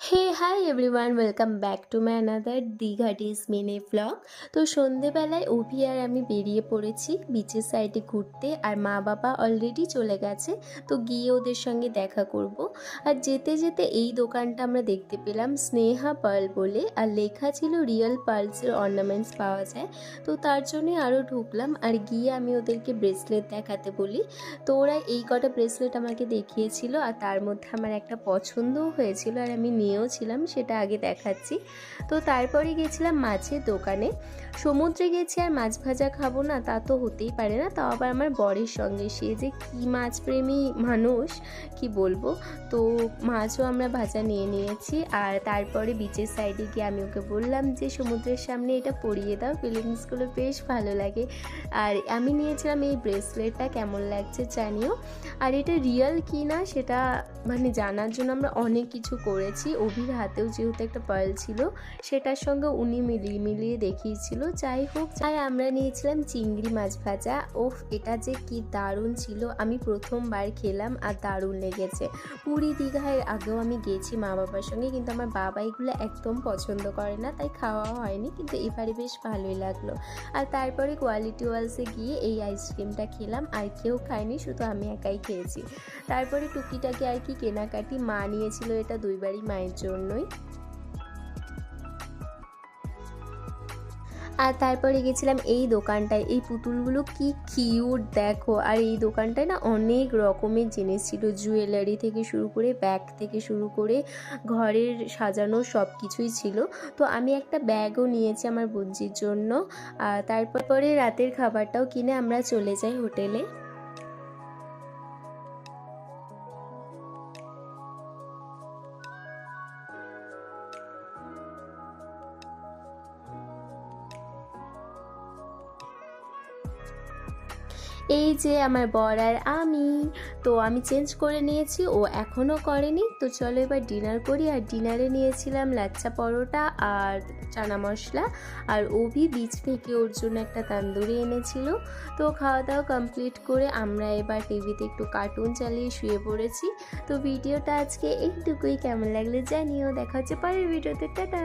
Hey hi everyone, welcome back to my another Digha days mini vlog. তো সন্ধেবেলায় অভি আর আমি বেরিয়ে পড়েছি বিচের সাইডে ঘুরতে, আর মা বাবা অলরেডি চলে গেছে। তো গিয়ে ওদের সঙ্গে দেখা করব। আর যেতে যেতে এই দোকানটা আমরা দেখতে পেলাম, স্নেহা পার্ল বলে, আর লেখা ছিল রিয়েল পার্লসের অর্নামেন্টস পাওয়া যায়। তো তার জন্যে আরও ঢুকলাম, আর গিয়ে আমি ওদেরকে ব্রেসলেট দেখাতে বলি। তো ওরা এই কটা ব্রেসলেট আমাকে দেখিয়েছিল, আর তার মধ্যে আমার একটা পছন্দও হয়েছিল, আর আমি নিয়েও ছিলাম, সেটা আগে দেখাচ্ছি। তো তারপরে গেছিলাম মাছের দোকানে। সমুদ্রে গেছি আর মাছ ভাজা খাবো না তা তো হতেই পারে না, তাও আবার আমার বরের সঙ্গে। সে যে কী মাছপ্রেমী মানুষ কি বলবো। তো মাছও আমরা ভাজা নিয়ে নিয়েছি, আর তারপরে বিচের সাইডে গিয়ে আমি ওকে বললাম যে সমুদ্রের সামনে এটা পরিয়ে দাও, ফিলিংসগুলো বেশ ভালো লাগে। আর আমি নিয়েছিলাম এই ব্রেসলেটটা, কেমন লাগছে জানিও। আর এটা রিয়েল কি না সেটা মানে জানার জন্য আমরা অনেক কিছু করেছি। অভির হাতেও যেহেতু একটা পার্ল ছিল, সেটার সঙ্গে উনি মিলিয়ে মিলিয়ে দেখিয়েছিল। যাই হোক, আর আমরা নিয়েছিলাম চিংড়ি মাছ ভাজা। ওফ, এটা যে কি দারুণ ছিল! আমি প্রথমবার খেলাম আর দারুণ লেগেছে। পুরী দীঘায় আগেও আমি গেছি মা বাবার সঙ্গে, কিন্তু আমার বাবা এগুলো একদম পছন্দ করে না, তাই খাওয়া হয়নি, কিন্তু এবারে বেশ ভালোই লাগলো। আর তারপরে কোয়ালিটি ওয়ালসে গিয়ে এই আইসক্রিমটা খেলাম, আর কেউ খায়নি, শুধু আমি একাই খেয়েছি। তারপরে টুকিটাকি আর কি কেনাকাটি, মা নিয়েছিল এটা দুইবারই মায়ের জন্যই। আর তারপরে গেছিলাম এই দোকানটায়। এই পুতুলগুলো কি কিউট দেখো! আর এই দোকানটায় না অনেক রকমের জিনিস ছিল, জুয়েলারি থেকে শুরু করে, ব্যাগ থেকে শুরু করে, ঘরের সাজানো সব কিছুই ছিল। তো আমি একটা ব্যাগও নিয়েছি আমার বুজ্জির জন্য। আর তারপরে রাতের খাবারটাও কিনে আমরা চলে যাই হোটেলে। এই যে আমার বর আর আমি। তো আমি চেঞ্জ করে নিয়েছি, ও এখনও করেনি। তো চলো এবার ডিনার করি। আর ডিনারে নিয়েছিলাম লাচ্ছা পরোটা আর চানা মশলা, আর অভি বীজ থেকে ওর জন্য একটা তান্দুরি এনেছিল। তো খাওয়া দাওয়া কমপ্লিট করে আমরা এবার টিভিতে একটু কার্টুন চালিয়ে শুয়ে পড়েছি। তো ভিডিওটা আজকে এইটুকুই, কেমন লাগলো জানিও। দেখা হচ্ছে পরের ভিডিওতে, টাটা।